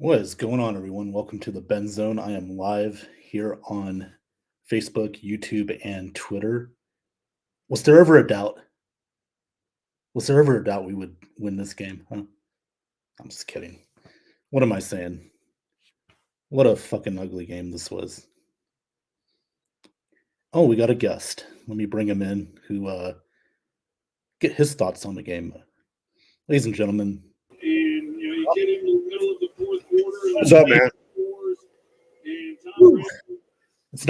What is going on, everyone? Welcome to the Ben Zone. I am live here on Facebook, YouTube, and Twitter. Was there ever a doubt? Was there ever a doubt we would win this game? Huh? I'm just kidding. What am I saying? What a fucking ugly game this was. Oh, we got a guest. Let me bring him in who get his thoughts on the game. Ladies and gentlemen. And you get into the middle of the fourth quarter. What's up, man? It's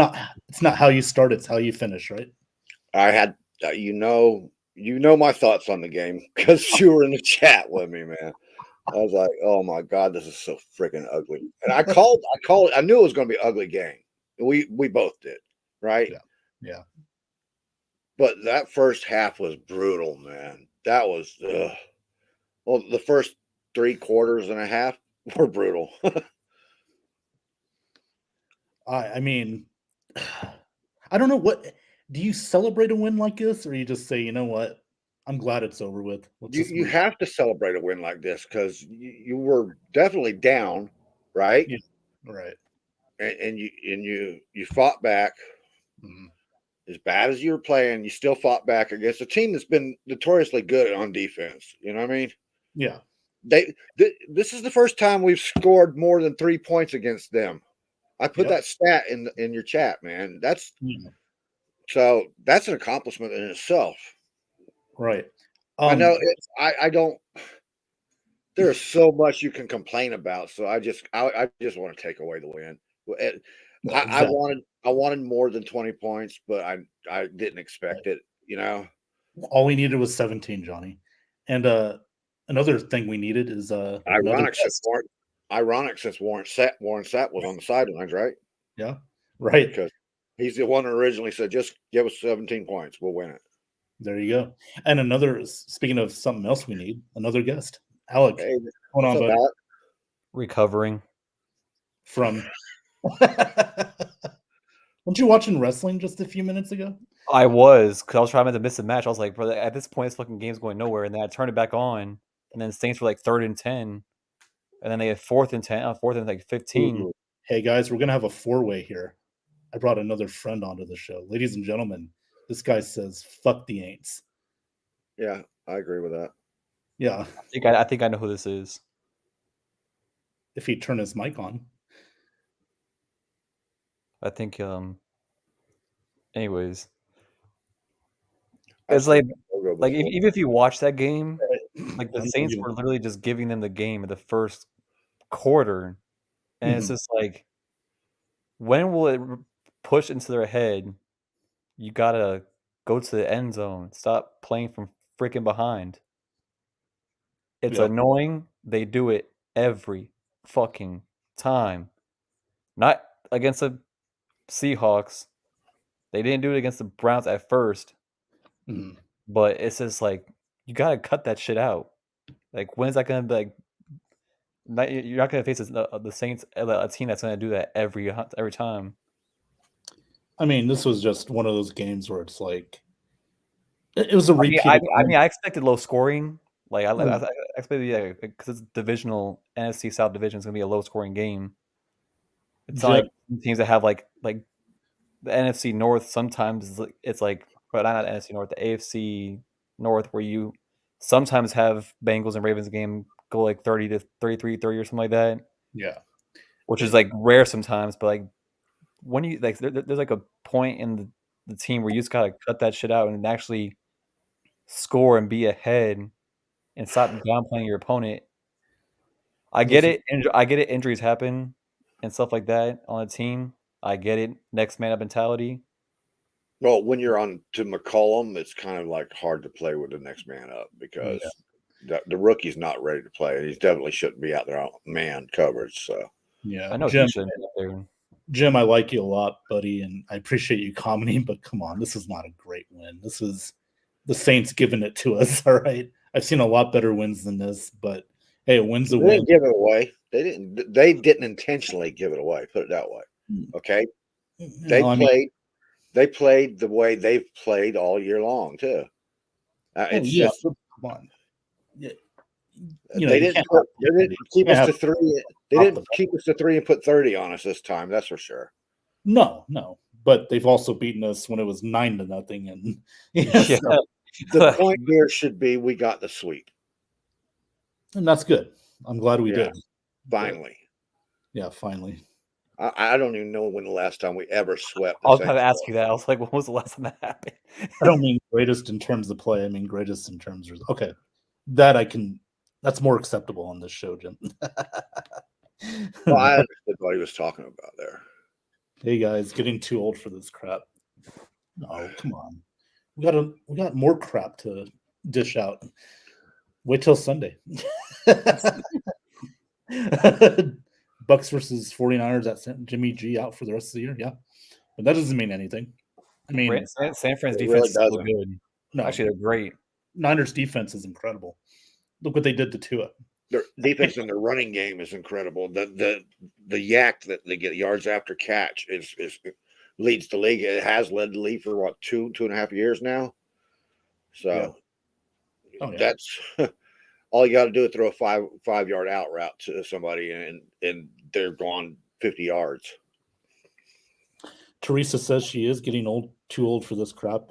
not how you start, it's how you finish, right? I had you know my thoughts on the game because you were in the chat with me, man. I was like, oh my god, this is so freaking ugly. And I knew it was going to be an ugly game. We both did, right? Yeah. But that first half was brutal, man. That was well, the first 3 quarters and a half were brutal. I mean, I don't know what. Do you celebrate a win like this, or you just say, you know what, I'm glad it's over with? You have to celebrate a win like this because you were definitely down, right? Yeah, right. And you fought back. Mm-hmm. As bad as you were playing, you still fought back against a team that's been notoriously good on defense. You know what I mean? Yeah. This is the first time we've scored more than 3 points against them. I put that stat in your chat, man. So that's an accomplishment in itself. Right. I know I don't. There's so much you can complain about. So I just want to take away the win. Exactly. I wanted more than 20 points, but I didn't expect it. You know, all we needed was 17, Johnny. And another thing we needed is ironic since Warren Sapp was on the sidelines, right? Yeah, right. Because he's the one who originally said, "Just give us 17 points, we'll win it." There you go. And another, speaking of something else, we need another guest, Alec. Hey, hold on, buddy. Alec? Recovering from. Weren't you watching wrestling just a few minutes ago? I was, because I was trying to miss a match. I was like, bro, at this point, this fucking game's going nowhere. And then I turned it back on, and then Saints were like 3rd and 10, and then they had 4th and 10, 4th and like 15. Ooh. Hey guys, we're gonna have a 4-way here. I brought another friend onto the show, ladies and gentlemen. This guy says, "Fuck the Aints." Yeah, I agree with that. Yeah, I think I know who this is. If he turned his mic on. I think. Anyways, it's like even if you watch that game, like the Saints were literally just giving them the game in the first quarter, and it's just like, when will it push into their head? You gotta go to the end zone. Stop playing from freaking behind. It's annoying. They do it every fucking time. Not against the Seahawks. They didn't do it against the Browns at first. But it's just like, you gotta cut that shit out. Like, when is that gonna be like? You're not gonna face the Saints, a team that's gonna do that every time. I mean, this was just one of those games where it's like, it was a repeat. I expected low scoring. Like, I expected, because it's divisional, NFC South division, it's gonna be a low scoring game. It's not like teams that have like the NFC North. Sometimes it's like, but not NFC North, the AFC North, where you sometimes have Bengals and Ravens game go like 30 to 33, 30 or something like that. Yeah, which is like rare sometimes. But like, when you like, there's like a point in the team where you just gotta cut that shit out and actually score and be ahead and stop downplaying your opponent. I get it. I get it. Injuries happen and stuff like that on a team. I get it. Next man up mentality. Well, when you're on to McCollum, it's kind of like hard to play with the next man up because the rookie's not ready to play. He definitely shouldn't be out there on man coverage. So yeah, I know Jim, I like you a lot, buddy, and I appreciate you commenting. But come on, this is not a great win. This is the Saints giving it to us. All right, I've seen a lot better wins than this, but hey, a win's a win. They didn't give it away. They didn't intentionally give it away. Put it that way. Okay. They played the way they've played all year long too. It's just, come on. They didn't keep us to 3. They didn't keep us to 3 and put 30 on us this time. That's for sure. No. But they've also beaten us when it was 9-0, and So the point here should be we got the sweep, and that's good. I'm glad we did. Finally. Yeah, finally. I don't even know when the last time we ever swept. I was going to ask you that. I was like, when was the last time that happened? I don't mean greatest in terms of play. I mean greatest in terms of okay. That's more acceptable on this show, Jim. Well, I understood what he was talking about there. Hey guys, getting too old for this crap. No, come on. We got more crap to dish out. Wait till Sunday. Bucs versus 49ers at Jimmy G out for the rest of the year. Yeah. But that doesn't mean anything. I mean, San Fran's defense really is so good. No. Actually, they're great. Niners defense is incredible. Look what they did to Tua. Their defense and their running game is incredible. The yak that they get yards after catch is leads the league. It has led the league for what 2.5 years now. So that's all you got to do is throw a 5-yard out route to somebody and they're gone 50 yards. Teresa says she is getting too old for this crap.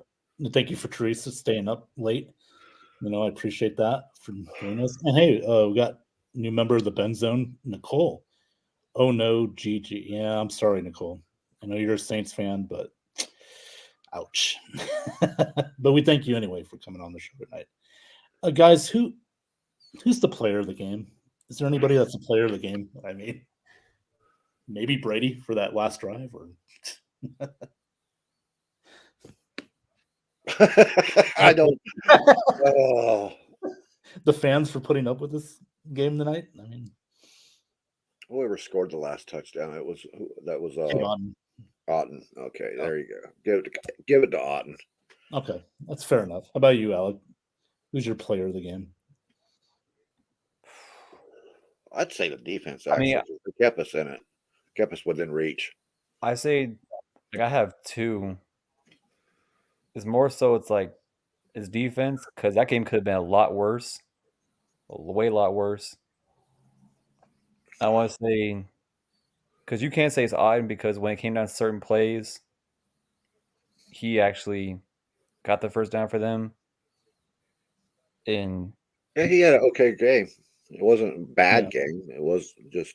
Thank you for Teresa staying up late. I appreciate that for doing this. And hey, we got a new member of the Ben Zone, Nicole. Oh no, Gigi. Yeah, I'm sorry, Nicole. I know you're a Saints fan, but ouch. But we thank you anyway for coming on the show tonight. Guys, who's the player of the game? Is there anybody that's the player of the game? I mean, maybe Brady for that last drive, or I don't. Oh. The fans for putting up with this game tonight. I mean, whoever scored the last touchdown, that was Otten. Okay, there you go. Give it to Otten. Okay, that's fair enough. How about you, Alec? Who's your player of the game? I'd say the defense. Actually, it kept us in it, kept us within reach. I say, I have two. It's more so it's defense, because that game could have been a lot worse, way a lot worse. I want to say, because you can't say it's Otten, because when it came down to certain plays, he actually got the first down for them. And he had an okay game. It wasn't a bad game. It was just.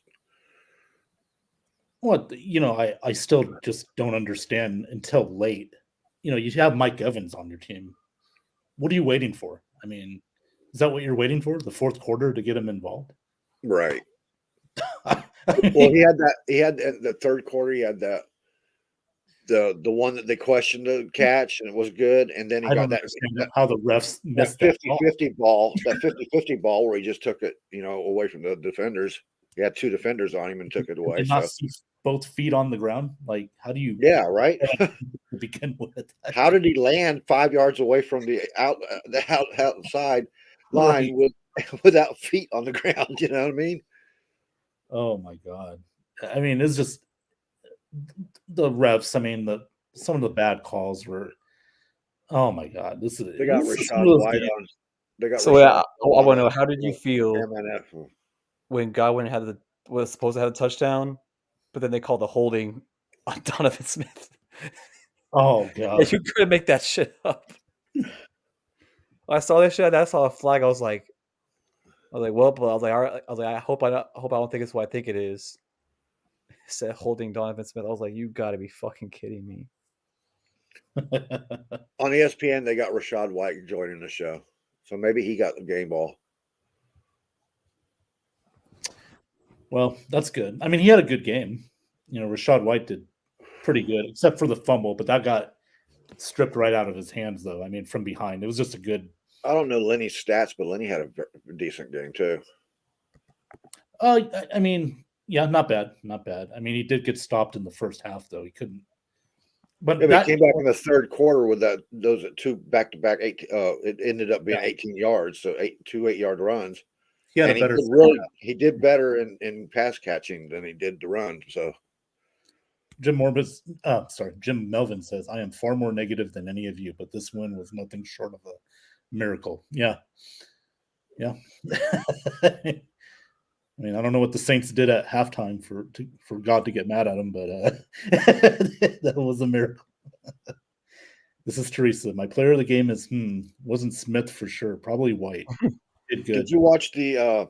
Well, I still just don't understand until late. You have Mike Evans on your team. What are you waiting for? I mean, is that what you're waiting for? The fourth quarter to get him involved? Right. Well, he had the third quarter. He had the one that they questioned the catch, and it was good. And then he got that how the refs missed that 50-50 ball, that 50-50 ball where he just took it, away from the defenders. He had two defenders on him and took it away. Did not see both feet on the ground. Like, how do you? Yeah, right. To begin with, how did he land 5 yards away from the outside line without feet on the ground? You know what I mean? Oh my God! I mean, it's just the refs. I mean, some of the bad calls were. Oh my God! They got Rashad White on. They got. So I want to know, how did you feel MNF when Godwin was supposed to have a touchdown, but then they called the holding on Donovan Smith? Oh God! You couldn't make that shit up. I saw that shit. I saw a flag. I was like, well, all right. I hope I don't think it's what I think it is. It said holding Donovan Smith. I was like, you got to be fucking kidding me. On ESPN, they got Rashad White joining the show, so maybe he got the game ball. Well, that's good. I mean, he had a good game. Rashad White did pretty good, except for the fumble, but that got stripped right out of his hands, though. I mean, from behind. It was just a good. I don't know Lenny's stats, but Lenny had a decent game, too. I mean, yeah, not bad. Not bad. I mean, he did get stopped in the first half, though. He couldn't. But he came back in the third quarter with those two back-to-back. It ended up being 18 yards, so 2 8-yard runs. He had a better. He did better in pass catching than he did to run. So, Jim Melvin says, "I am far more negative than any of you, but this win was nothing short of a miracle." Yeah, Yeah. I mean, I don't know what the Saints did at halftime for God to get mad at them, but that was a miracle. This is Teresa. My player of the game is wasn't Smith for sure. Probably White. Did good. Did you watch the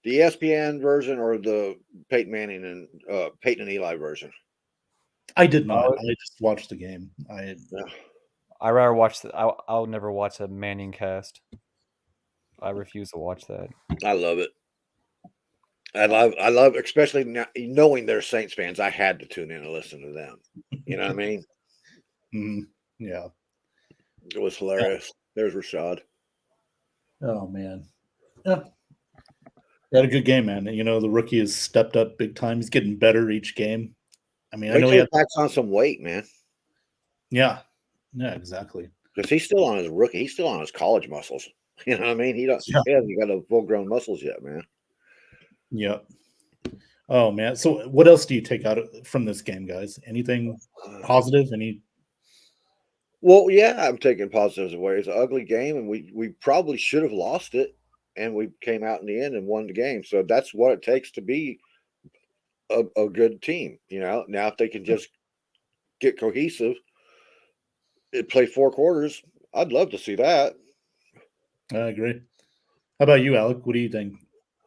ESPN version or the Peyton Manning and Peyton and Eli version? I did not. I just watched the game. Yeah. I rather watch I'll never watch a Manning cast. I refuse to watch that. I love it. I love, especially now, knowing they're Saints fans. I had to tune in and listen to them. You know what I mean? Yeah. It was hilarious. There's Rashad. Oh man. Yeah. He had a good game, man. You know, the rookie has stepped up big time. He's getting better each game. I mean, I know he packs on some weight, man. Yeah. Yeah, exactly. Because he's still on his rookie. He's still on his college muscles. You know what I mean? He hasn't got no full-grown muscles yet, man. Yep. Oh man. So what else do you take out from this game, guys? Anything positive? Well, yeah, I'm taking positives away. It's an ugly game, and we probably should have lost it, and we came out in the end and won the game. So that's what it takes to be a good team. You know, now if they can just get cohesive and play 4 quarters, I'd love to see that. I agree. How about you, Alec? What do you think?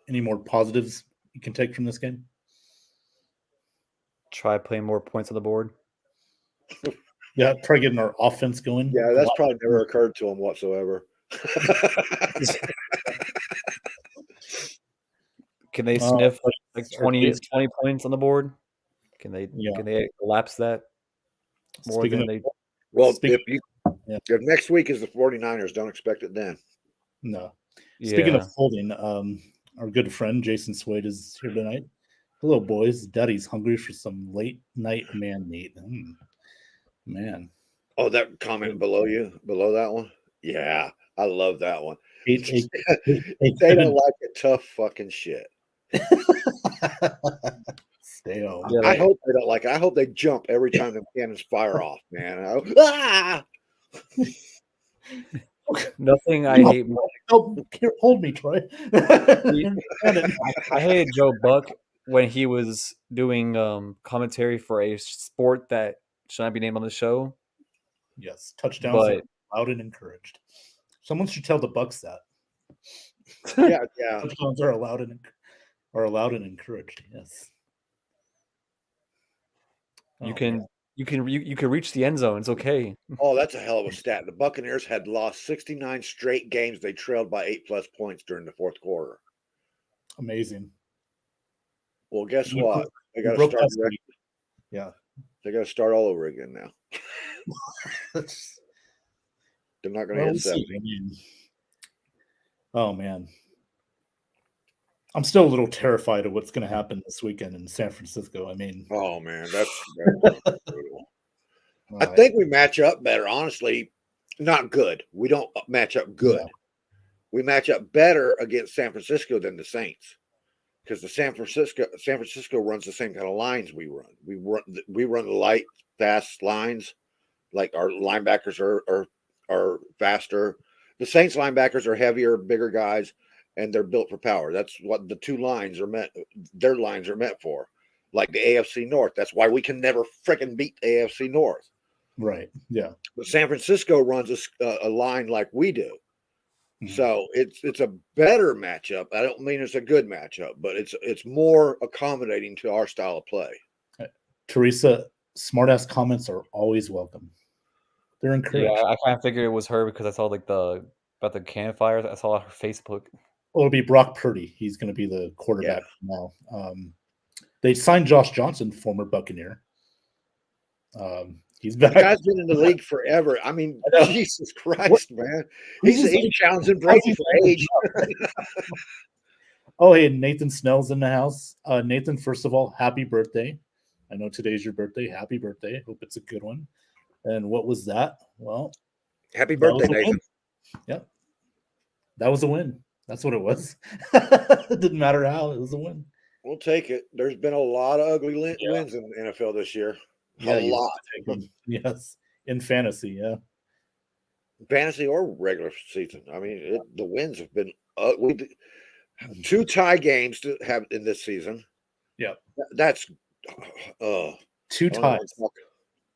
Any more positives you can take from this game? Try playing more points on the board. Yeah, try getting our offense going. Yeah, that's probably never occurred to him whatsoever. Can they sniff like 20 points on the board? Can they elapse that more than they? Well, if next week is the 49ers, don't expect it then. No. Speaking of holding, our good friend Jason Swade is here tonight. Hello, boys. Daddy's hungry for some late night man meat. Man. Oh, that comment below that one? Yeah, I love that one. They don't like it, tough fucking shit. Stay home. Yeah, I hope they don't like it. I hope they jump every time the cannons fire off, man. Nothing I hate more. Hold me, Troy. I hated Joe Buck when he was doing commentary for a sport that should not be named on the show. Yes, touchdowns are allowed and encouraged. Someone should tell the Bucs that. Yeah. Touchdowns are allowed and encouraged. Yes. You can reach the end zone. It's okay. Oh, that's a hell of a stat. The Buccaneers had lost 69 straight games. They trailed by 8+ points during the 4th quarter. Amazing. Well, guess what? They got to start. Yeah. They got to start all over again now. They're not going to hit 70. Oh man. I'm still a little terrified of what's going to happen this weekend in San Francisco. I mean, oh man, that's brutal. I think we match up better, honestly. Not good. We don't match up good. No. We match up better against San Francisco than the Saints, because the San Francisco runs the same kind of lines we run. We run the light, fast lines. Like our linebackers are faster. The Saints linebackers are heavier, bigger guys, and they're built for power. That's what the two lines are meant. Their lines are meant for, like the AFC North. That's why we can never freaking beat the AFC North. Right. Yeah. But San Francisco runs a line like we do. Mm-hmm. So it's a better matchup. I don't mean it's a good matchup, but it's more accommodating to our style of play. Teresa, smartass comments are always welcome. They're encouraged. Yeah, I kind of figured it was her because I saw about the campfires. I saw her Facebook. Well, it'll be Brock Purdy. He's going to be the quarterback now. They signed Josh Johnson, former Buccaneer. He's back. The guy's been in the league forever. I mean, Jesus Christ, man. He's challenging Brady for age. Oh, hey, Nathan Snell's in the house. Nathan, first of all, happy birthday. I know today's your birthday. Happy birthday. Hope it's a good one. And what was that? Well, happy birthday, Nathan. Yep. That was a win. That's what it was. It didn't matter how. It was a win. We'll take it. There's been a lot of ugly wins in the NFL this year. Yeah, a lot. Yes. In fantasy, yeah. Fantasy or regular season. I mean, the wins have been We 2 tie games to have in this season. Yep. That's 2 ties.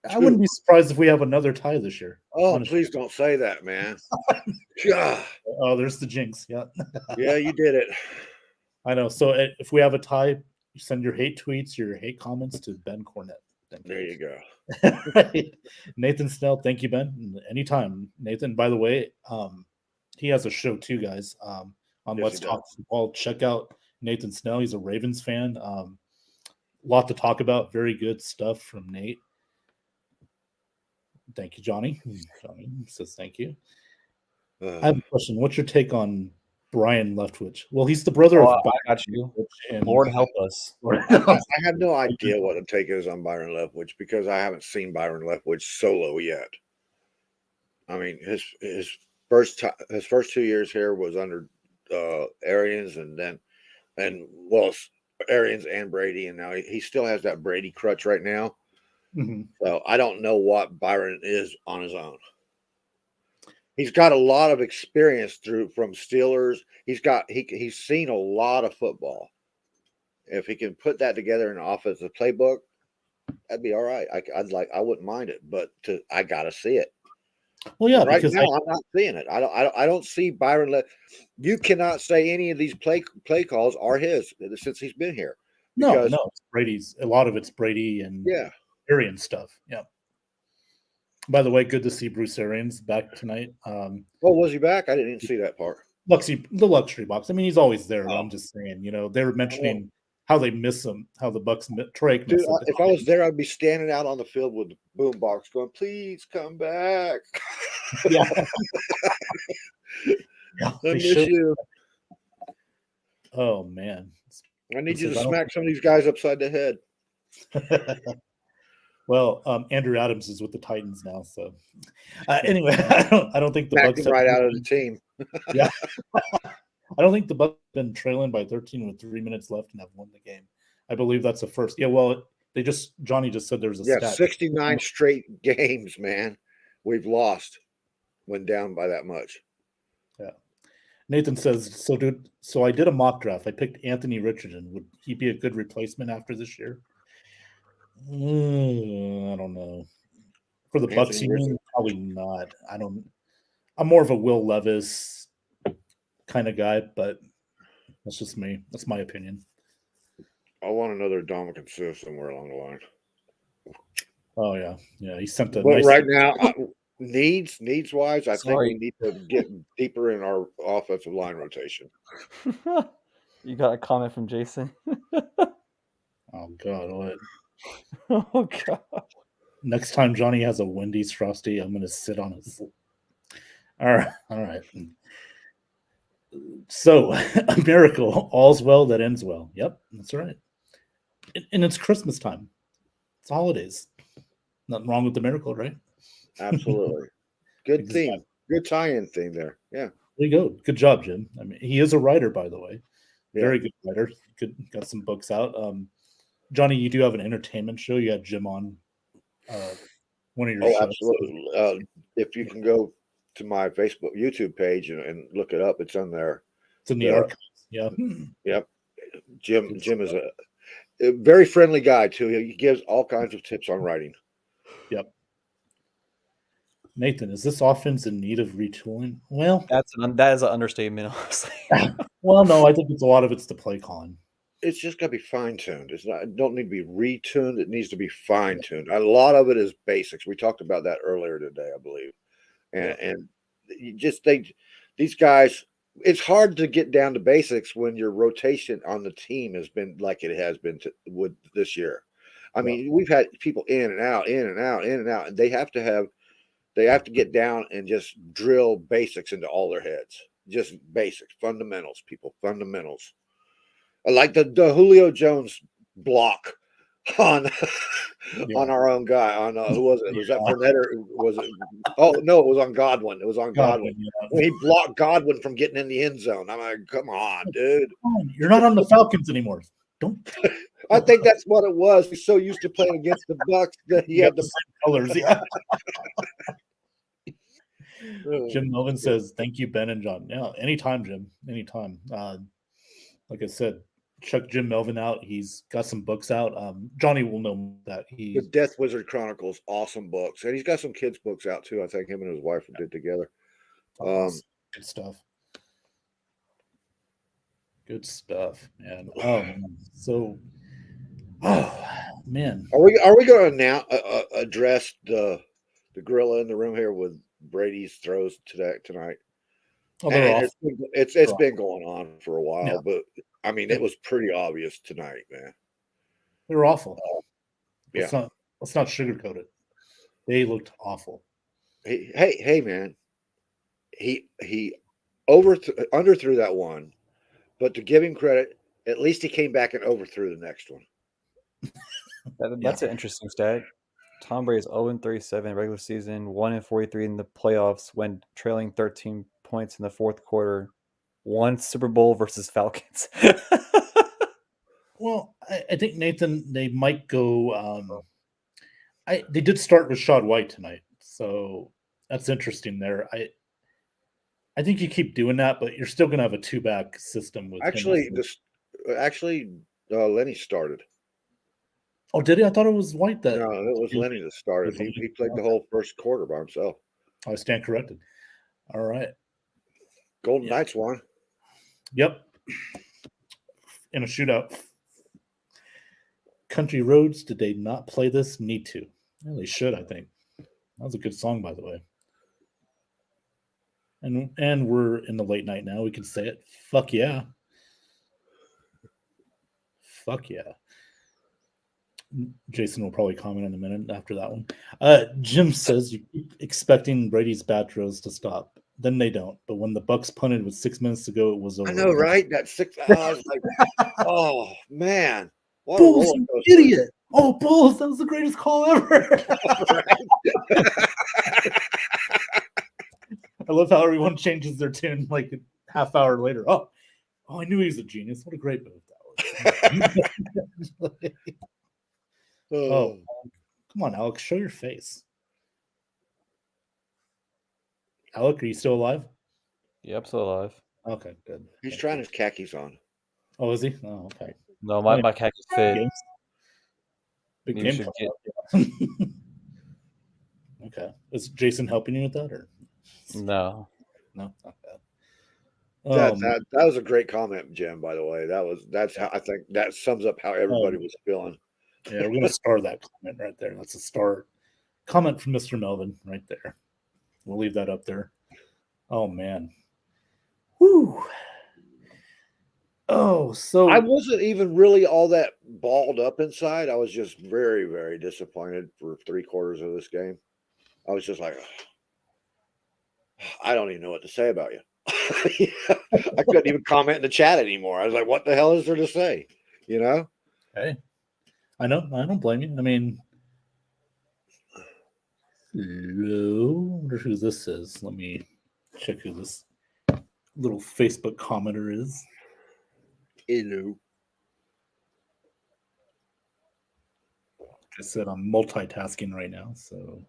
I Two. wouldn't be surprised if we have another tie this year. Oh, honestly. please don't say that, man. Yeah. Oh, there's the jinx. Yeah. Yeah, you did it. I know. So if we have a tie, you send your hate tweets, your hate comments to Ben Cornett. There you go. Right. Nathan Snell, thank you, Ben. Anytime, Nathan. By the way, he has a show too, guys. On Yes, Let's he Talk Football. Check out Nathan Snell. He's a Ravens fan. Lot to talk about. Very good stuff from Nate. Thank you, Johnny. Johnny says thank you. I have a question. What's your take on Brian Leftwich? Well, he's the brother of I got you. and Lord help us. I have no idea what the take is on Byron Leftwich because I haven't seen Byron Leftwich solo yet. I mean, his first 2 years here was under Arians Arians and Brady, and now he still has that Brady crutch right now. Mm-hmm. So I don't know what Byron is on his own. He's got a lot of experience from Steelers. He's seen a lot of football. If he can put that together in an offensive playbook, that'd be all right. I wouldn't mind it, but I gotta see it. Well, yeah, right because now I'm not seeing it. I don't see Byron. You cannot say any of these play calls are his since he's been here. No, it's Brady's. A lot of it's Brady and Arians stuff. Yeah. By the way, good to see Bruce Arians back tonight. Was he back? I didn't even see that part. The luxury box. I mean, he's always there. I'm just saying. They were mentioning how they miss him, how the Bucs Troy. Dude, if I was there, I'd be standing out on the field with the boom box, going, "Please come back." Yeah. I miss you. Oh man, I need you to smack some of these guys upside the head. Well, Andrew Adams is with the Titans now, so anyway, I don't think the Bucs him right out of the team. Yeah, I don't think the Bucs have been trailing by 13 with 3 minutes left and have won the game. I believe that's the first. Yeah, well, Johnny just said there's a stat. 69 straight games, man. We've lost when down by that much. Yeah. Nathan says, so I did a mock draft. I picked Anthony Richardson. Would he be a good replacement after this year? I don't know. For the Bucs, probably not. I'm more of a Will Levis kind of guy, but that's just me. That's my opinion. I want another Dominican Sue somewhere along the line. Oh yeah. He sent a but nice right now, needs wise, I think we need to get deeper in our offensive line rotation. You got a comment from Jason? Oh God, what? Oh God. Next time Johnny has a Wendy's Frosty, I'm gonna sit on his. All right. So, a miracle, all's well that ends well. Yep, that's right. And it's Christmas time. It's holidays. Nothing wrong with the miracle, right? Absolutely. Good theme. Good tie-in theme there. Yeah. There you go. Good job, Jim. I mean, he is a writer, by the way. Very good writer. Got some books out. Johnny, you do have an entertainment show. You had Jim on one of your shows. Absolutely. If you can go to my YouTube page and look it up, it's on there. It's in the archives. Yeah. Yep. Jim is a very friendly guy too. He gives all kinds of tips on writing. Yep. Nathan, is this offense in need of retooling? Well, that is an understatement, honestly. Well, no, I think a lot of it's the play calling. It's just got to be fine-tuned. It don't need to be retuned. It needs to be fine-tuned. A lot of it is basics. We talked about that earlier today, I believe. And these guys, it's hard to get down to basics when your rotation on the team has been like it has been with this year. I mean, we've had people in and out, and they have to get down and just drill basics into all their heads. Just basics, fundamentals, people, fundamentals. Like the Julio Jones block on our own guy. On who was it? Was that Fournette or was it? Oh no, it was on Godwin. It was on Godwin. When he blocked Godwin from getting in the end zone. I'm like, come on, dude. You're not on the Falcons anymore. Don't. I think that's what it was. He's so used to playing against the Bucs that he had the same colors. Yeah. Jim Melvin says, "Thank you, Ben and John." Yeah, anytime, Jim. Anytime. Like I said, check Jim Melvin out. He's got some books out. Johnny will know that The Death Wizard Chronicles, awesome books, and he's got some kids' books out too. I think him and his wife did together. Good stuff. Good stuff, man. So, man, are we going to now address the gorilla in the room here with Brady's throws tonight? Oh, they're off. It's been going on for a while, Yeah. but I mean, it was pretty obvious tonight, man. They're awful. Yeah. Let's not sugarcoat it. They looked awful. Hey, man. He underthrew that one, but to give him credit, at least he came back and overthrew the next one. That's an interesting stat. Tom Brady's 0-37 regular season, 1-43 in the playoffs when trailing 13 points in the fourth quarter. One Super Bowl versus Falcons. Well, I think, Nathan, they might go. They did start with Rashad White tonight, so that's interesting there. I think you keep doing that, but you're still going to have a two-back system with him. Lenny started. Oh, did he? I thought it was White that. No, it was Lenny that started. He played the whole first quarter by himself. I stand corrected. All right. Golden Knights won. Yep. In a shootout. Country Roads, did they not play this? Need to. Well, they should, I think. That was a good song, by the way. And we're in the late night now. We can say it. Fuck yeah. Fuck yeah. Jason will probably comment in a minute after that one. Jim says you keep expecting Brady's bad throws to stop. Then they don't. But when the Bucs punted with 6 minutes to go, it was over. I know, right? That 6 hours, like, oh man, what Bulls, you idiot! Oh, Bulls, that was the greatest call ever. I love how everyone changes their tune like a half hour later. Oh, I knew he was a genius. What a great move that was. Oh, come on, Alex, show your face. Alec, are you still alive? Yep, still alive. Okay, good. He's trying his khakis on. Oh, is he? Oh, okay. No, my khakis fit. Big game. Okay. Is Jason helping you with that, or no? No. Okay. That was a great comment, Jim. By the way, that's how I think that sums up how everybody was feeling. Yeah, we're gonna star that comment right there. That's a start comment from Mr. Melvin right there. We'll leave that up there. Oh man. Whew. Oh, so I wasn't even really all that balled up inside. I was just very, very disappointed for 3/4 of this game. I was just like, I don't even know what to say about you. I couldn't even comment in the chat anymore. I was like, what the hell is there to say? You know? Hey, I know. I don't blame you. I mean, hello. I wonder who this is. Let me check who this little Facebook commenter is. Hello. I said I'm multitasking right now, so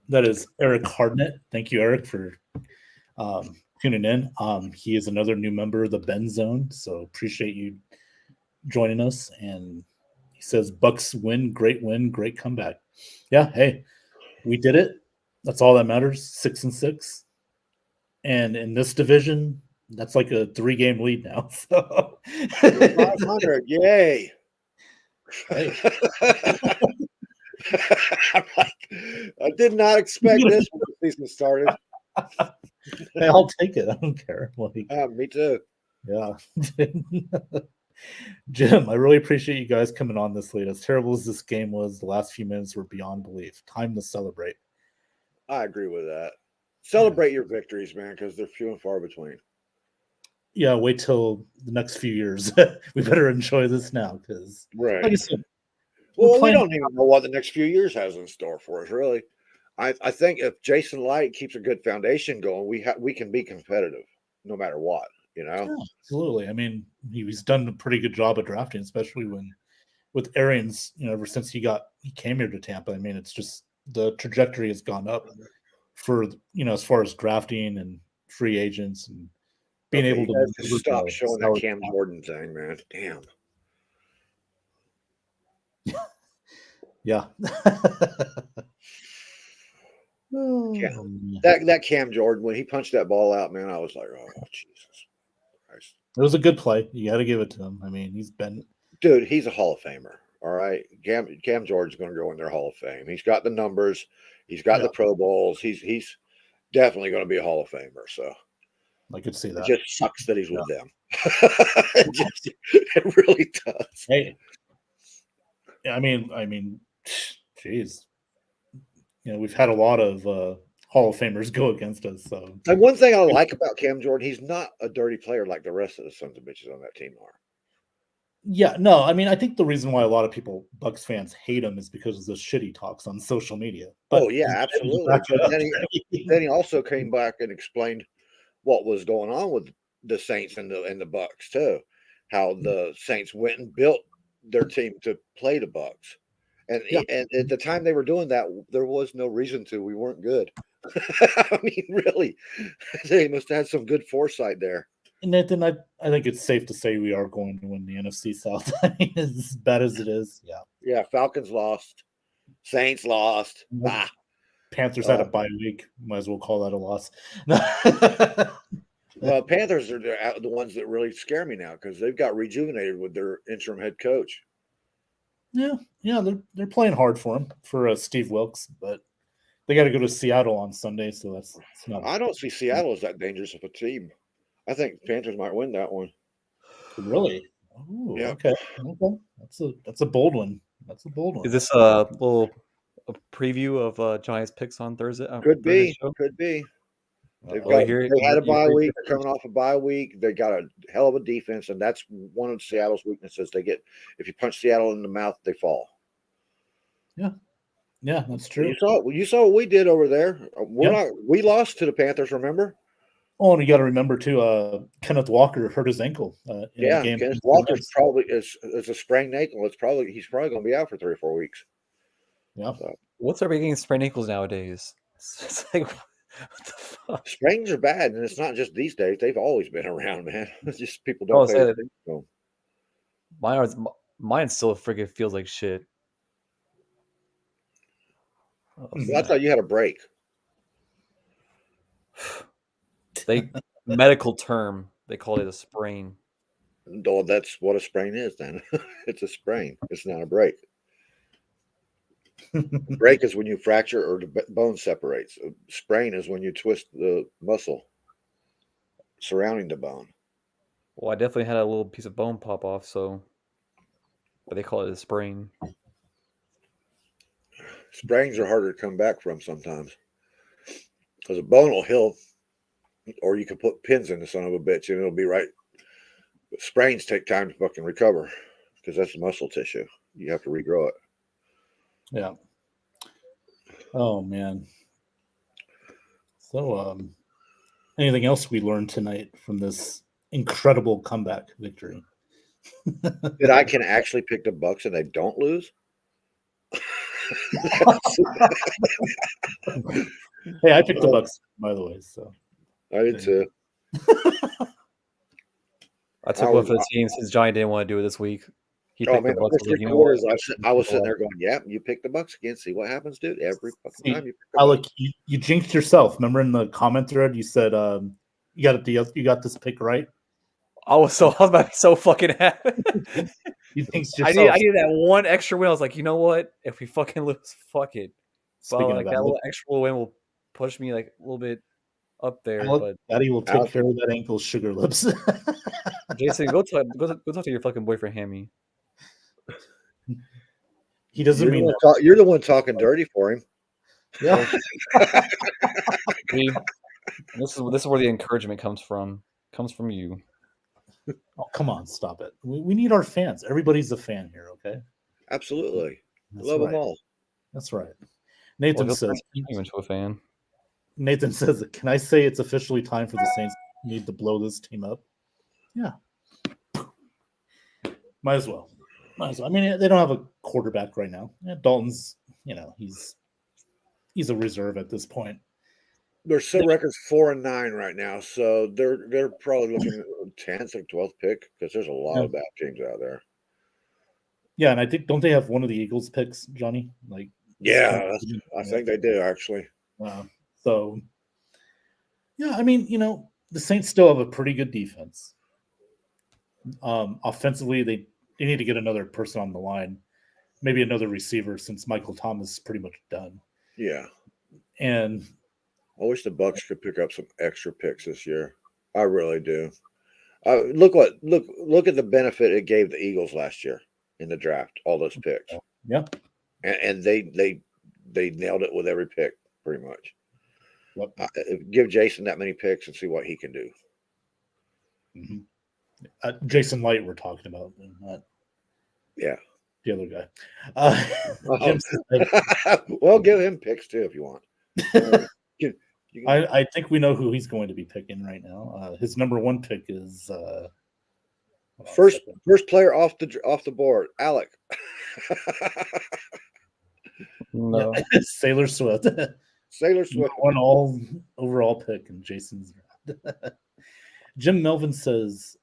that is Eric Hardnett. Thank you, Eric, for tuning in. He is another new member of the Ben Zone, so appreciate you joining us. And he says, "Bucs win, great comeback." Yeah, hey, we did it. That's all that matters. 6-6, and in this division, that's like a 3-game lead now. So 500, yay! Hey. I'm like, I did not expect this when the season started. Hey, I'll take it. I don't care. Like, Me too. yeah. Jim, I really appreciate you guys coming on this late. As terrible as this game was, the last few minutes were beyond belief. Time to celebrate. I agree with that. Celebrate your victories, man, because they're few and far between. Yeah, wait till the next few years. We better enjoy this now, because right. Like I said, well, we don't even know what the next few years has in store for us, really. I think if Jason Light keeps a good foundation going, we can be competitive no matter what, you know? Yeah, absolutely. I mean, he's done a pretty good job of drafting, especially with Arians, ever since he came here to Tampa. I mean, it's just the trajectory has gone up for as far as drafting and free agents and being able to stop showing that Cam Jordan thing, man. Damn. Yeah. That Cam Jordan, when he punched that ball out, man, I was like, oh, Jesus Christ. It was a good play. You got to give it to him. I mean, he's a Hall of Famer. All right. Cam Jordan's going to go in their Hall of Fame. He's got the numbers. He's got the Pro Bowls. He's definitely going to be a Hall of Famer. So I could see that. It just sucks that he's with them. It really does. Hey, I mean, geez, we've had a lot of Hall of Famers go against us. So, and one thing I like about Cam Jordan, he's not a dirty player like the rest of the sons of bitches on that team are. Yeah, no, I mean, I think the reason why a lot of Bucs fans hate him is because of the shit he talks on social media. But absolutely. Then he also came back and explained what was going on with the Saints and the Bucs too. How the Saints went and built their team to play the Bucs. And at the time they were doing that, there was no reason to. We weren't good. I mean, really, they must have had some good foresight there. And Nathan, I think it's safe to say we are going to win the NFC South. I mean, as bad as it is, yeah. Falcons lost, Saints lost. Panthers had a bye week. Might as well call that a loss. Well, Panthers are the ones that really scare me now because they've got rejuvenated with their interim head coach. Yeah, they're playing hard for him for Steve Wilkes, but they got to go to Seattle on Sunday, so that's not. I don't see Seattle as that dangerous of a team. I think Panthers might win that one. Really? Ooh, yeah. Okay. That's a bold one. That's a bold one. Is this a preview of Giants picks on Thursday? Could be. They had a bye week. They're coming off a bye week. They got a hell of a defense, and that's one of Seattle's weaknesses. If you punch Seattle in the mouth, they fall. Yeah, that's true. You saw what we did over there. We lost to the Panthers. Remember? Oh, and you got to remember too. Kenneth Walker hurt his ankle. Kenneth Walker's probably is a sprained ankle. He's probably going to be out for 3 or 4 weeks. Yeah. So. What's everybody getting sprained ankles nowadays? It's like, what the fuck? Sprains are bad, and it's not just these days. They've always been around, man. It's just people don't pay attention to them. Mine still freaking feels like shit. I thought you had a break. Medical term, they call it a sprain. Well, that's what a sprain is then. It's a sprain. It's not a break. A break is when you fracture or the bone separates. A sprain is when you twist the muscle surrounding the bone. Well, I definitely had a little piece of bone pop off, but they call it a sprain. Sprains are harder to come back from sometimes because a bone will heal, or you can put pins in the son of a bitch and it'll be right. But sprains take time to fucking recover because that's muscle tissue. You have to regrow it. Yeah. Oh man. So, anything else we learned tonight from this incredible comeback victory? That I can actually pick the Bucs and they don't lose. Hey, I picked the Bucs, by the way. So I did too. I took one for the team since Johnny didn't want to do it this week. He picked the Bucs. I was sitting there going, "Yeah, you pick the Bucs again. See what happens, dude. Every fucking time you pick the Alec, you jinxed yourself. Remember in the comment thread, you said you got this pick right. I was about to be so fucking happy. You jinxed yourself. I needed that one extra win. I was like, you know what? If we fucking lose, fuck it. But like that little extra win will push me like a little bit up there. Alec, but Daddy will take care of that ankle, sugar lips. Jason, go talk to your fucking boyfriend, Hammy. He doesn't mean you're the one talking dirty for him. Yeah. This is where the encouragement comes from. Comes from you. Oh, come on, stop it. We need our fans. Everybody's a fan here, okay? Absolutely. Love them all. That's right. Nathan says even to a fan. Nathan says, can I say it's officially time for the Saints need to blow this team up? Yeah. Might as well. I mean, they don't have a quarterback right now. Yeah, Dalton's, he's a reserve at this point. Their set record's 4-9 right now, so they're probably looking at 10th or 12th pick because there's a lot of bad teams out there. Yeah, and I think don't they have one of the Eagles picks, Johnny? Like, yeah, I think they do actually. So, yeah, I mean, the Saints still have a pretty good defense. Offensively, they need to get another person on the line, maybe another receiver, since Michael Thomas is pretty much done. Yeah, and I wish the Bucs could pick up some extra picks this year. I really do. Look at the benefit it gave the Eagles last year in the draft. All those picks. Yeah, and they nailed it with every pick pretty much. Yep. Give Jason that many picks and see what he can do. Mm-hmm. Jason Light, we're talking about, not the other guy. Well, give him picks too if you want. I think we know who he's going to be picking right now. His number one pick is first player off the board, Alec. No. Sailor Swift. Sailor Swift. One all overall pick in Jason's draft. Jim Melvin says,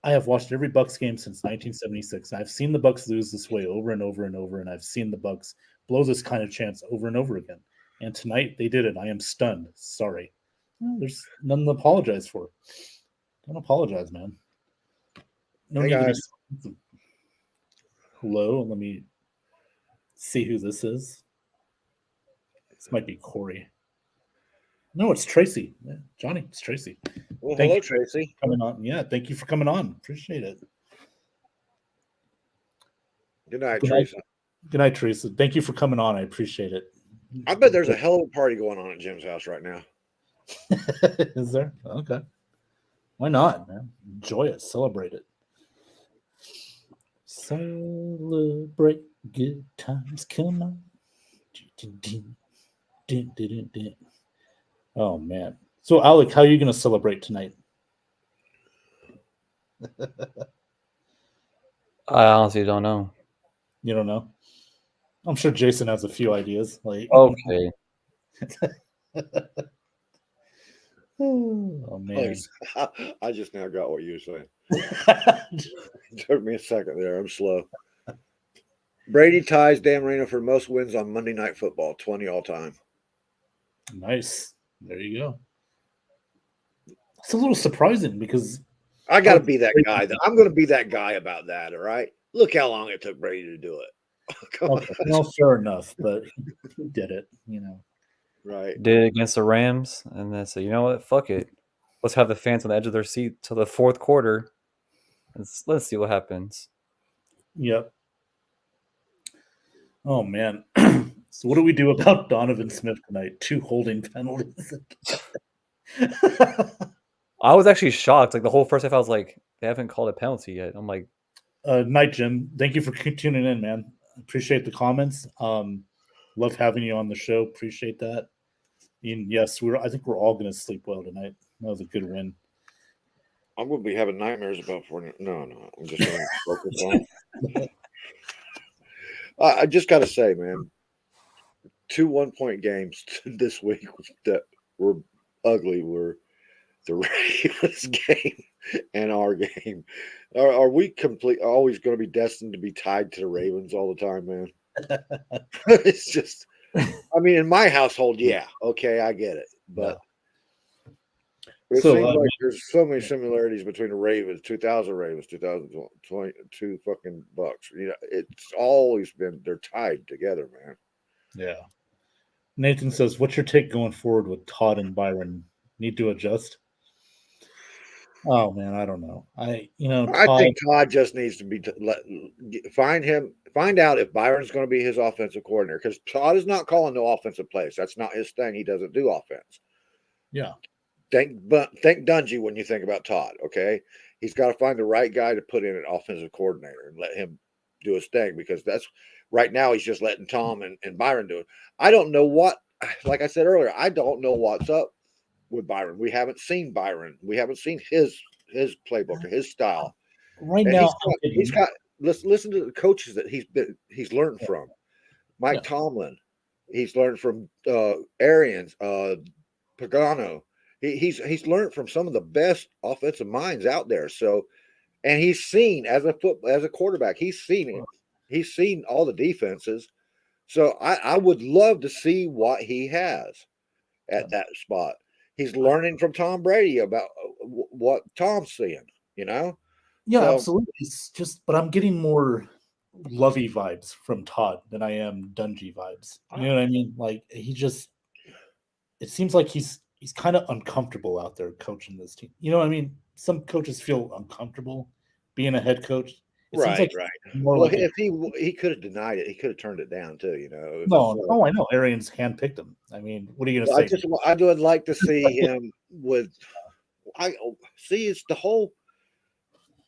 I have watched every Bucs game since 1976. I've seen the Bucs lose this way over and over and over, and I've seen the Bucs blow this kind of chance over and over again. And tonight they did it. I am stunned. Sorry. Well, there's nothing to apologize for. Don't apologize, man. No hey guys. Hello. Let me see who this is. This might be Corey. No, it's Tracy. Yeah, Johnny, it's Tracy. Well, hello, Tracy. Coming on. Yeah, thank you for coming on. Appreciate it. Good night, Tracy. Good night, Teresa. Thank you for coming on. I appreciate it. I bet there's a hell of a party going on at Jim's house right now. Is there? Okay. Why not, man? Enjoy it. Celebrate it. Celebrate good times. Come on. Oh, man. So, Alec, how are you going to celebrate tonight? I honestly don't know. You don't know? I'm sure Jason has a few ideas. Okay. Oh, man. I just now got what you were saying. It took me a second there. I'm slow. Brady ties Dan Marino for most wins on Monday Night Football, 20 all time. Nice. There you go. It's a little surprising because I got to be that guy. I'm going to be that guy about that. All right. Look how long it took Brady to do it. Okay, well, fair enough, but he did it. Right. Did it against the Rams, and then said, you know what? Fuck it. Let's have the fans on the edge of their seat till the fourth quarter. Let's see what happens. Yep. Oh, man. So what do we do about Donovan Smith tonight? 2 holding penalties. I was actually shocked. Like the whole first half, I was like, they haven't called a penalty yet. I'm like, night, Jim. Thank you for tuning in, man. Appreciate the comments. Love having you on the show. Appreciate that. And yes, I think we're all going to sleep well tonight. That was a good win. I'm going to be having nightmares about No. I'm just going to focus on. I just got to say, man, 2 1-point games this week that were ugly were the Ravens game and our game. Are we always going to be destined to be tied to the Ravens all the time, man? It's just, I mean, in my household, yeah, okay, I get it, but it seems like there's so many similarities between the Ravens, 2000 Ravens, 2022 fucking Bucs. It's always been, they're tied together, man. Yeah. Nathan says, what's your take going forward with Todd and Byron? Need to adjust? Oh, man, I don't know. I think Todd just needs to find out if Byron's going to be his offensive coordinator, because Todd is not calling no offensive plays. That's not his thing. He doesn't do offense. Yeah. Think Dungy when you think about Todd, okay? He's got to find the right guy to put in an offensive coordinator and let him do his thing, because that's right now he's just letting Tom and Byron do it. I don't know like I said earlier, I don't know what's up with Byron. We haven't seen Byron. We haven't seen his playbook or his style. Right now, he's got listen to the coaches that he's learned from. Mike Tomlin. He's learned from Arians, Pagano. He's learned from some of the best offensive minds out there. So, and he's seen as a quarterback, he's seen it. He's seen all the defenses. So I would love to see what he has at that spot. He's learning from Tom Brady about what Tom's seeing, you know? Yeah, So- absolutely. It's just, but I'm getting more lovey vibes from Todd than I am Dungy vibes. You know what I mean? Like it seems like he's kind of uncomfortable out there coaching this team. You know what I mean? Some coaches feel uncomfortable being a head coach. It seems right. more Well, like if he could have denied it, he could have turned it down too, you know. no, I know Arians handpicked him. I mean, what are you going to say? I would like to see him with. I see. It's the whole.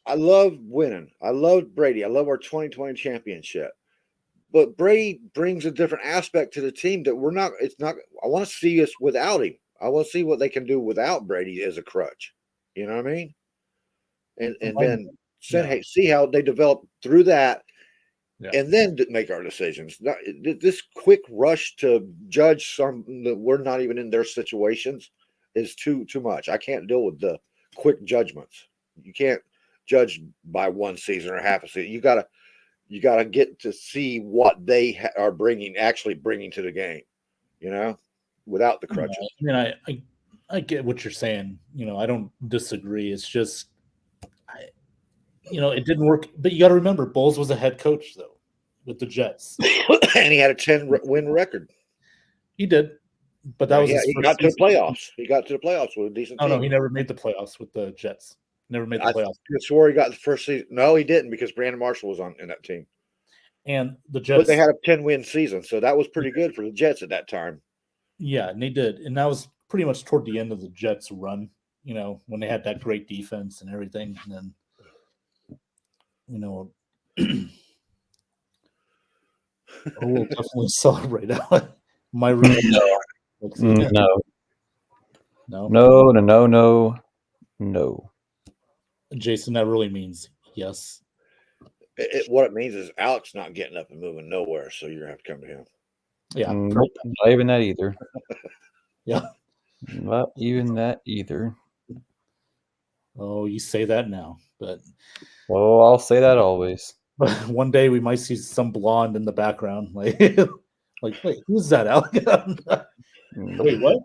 I love winning. I love Brady. I love our 2020 championship. But Brady brings a different aspect to the team that we're not. It's not. I want to see us without him. I want to see what they can do without Brady as a crutch. You know what I mean? And then see how they develop through that, and then make our decisions. This quick rush to judge some that we're not even in their situations is too much. I can't deal with the quick judgments. You can't judge by one season or half a season. You gotta get to see what they are actually bringing to the game. You know, without the crutches. I mean, I get what you're saying. You know, I don't disagree. It's just, it didn't work. But you got to remember, Bowles was a head coach though with the Jets, and he had a 10-win record. He did, but that was his he first got to the season. playoffs. He got to the playoffs with a decent team. No, he never made the playoffs with the Jets. Never made the playoffs. I swore he got the first season. No, he didn't because Brandon Marshall was in that team. And the Jets, but they had a 10-win season, so that was pretty good for the Jets at that time. Yeah, and they did, and that was pretty much toward the end of the Jets' run. You know, when they had that great defense and everything, and then, we'll definitely celebrate my room. No. Jason, that really means yes. What it means is Alex not getting up and moving nowhere, so you're gonna have to come to him. Yeah, nope, not even that either. Yeah, not even that either. Oh, you say that now, but I'll say that always. But one day we might see some blonde in the background, like, wait, who's that, Alex? Wait, what?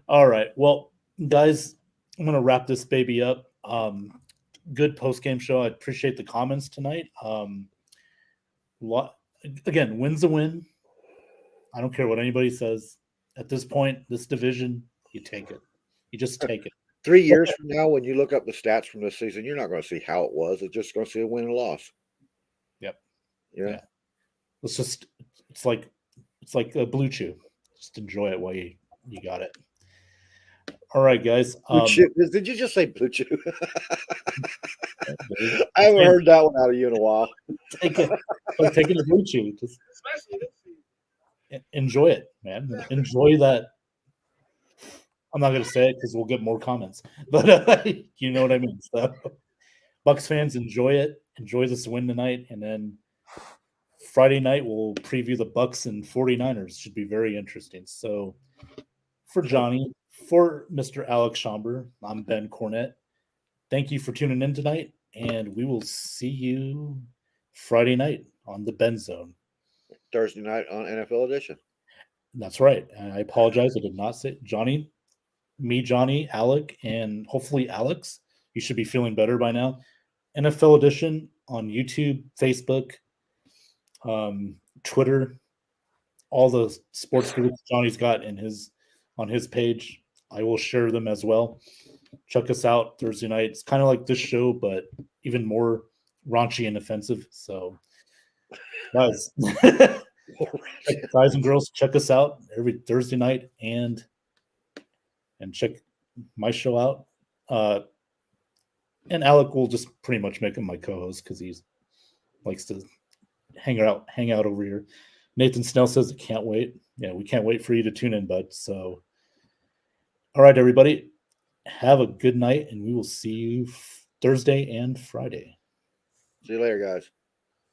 All right, well, guys, I'm gonna wrap this baby up. Good post-game show. I appreciate the comments tonight. Again, win's a win. I don't care what anybody says. At this point, this division, you take it. You just take it. 3 years from now, when you look up the stats from this season, you're not going to see how it was. It's just going to see a win and loss. Yep. Yeah. It's like a Blue Chew. Just enjoy it while you got it. All right, guys. Blue Chew. Did you just say Blue Chew? I haven't heard that one out of you in a while. Taking a Blue Chew. Just enjoy it, man. Enjoy that. I'm not going to say it because we'll get more comments, but you know what I mean. So, Bucs fans, enjoy it. Enjoy this win tonight, and then Friday night we'll preview the Bucs and 49ers. Should be very interesting. So, for Johnny, for Mr. Alex Schomber, I'm Ben Cornett. Thank you for tuning in tonight, and we will see you Friday night on the Ben Zone. Thursday night on NFL Edition. That's right. And I apologize. I did not say Johnny. Me, Johnny, Alec, and hopefully Alex. You should be feeling better by now. NFL Edition on YouTube, Facebook, Twitter, all the sports groups Johnny's got on his page. I will share them as well. Check us out Thursday night. It's kind of like this show, but even more raunchy and offensive. So, guys, guys and girls, check us out every Thursday night and check my show out. And Alec will just pretty much make him my co-host because he likes to hang out over here. Nathan Snell says, I can't wait. Yeah, we can't wait for you to tune in, bud. So, all right, everybody, have a good night, and we will see you Thursday and Friday. See you later, guys.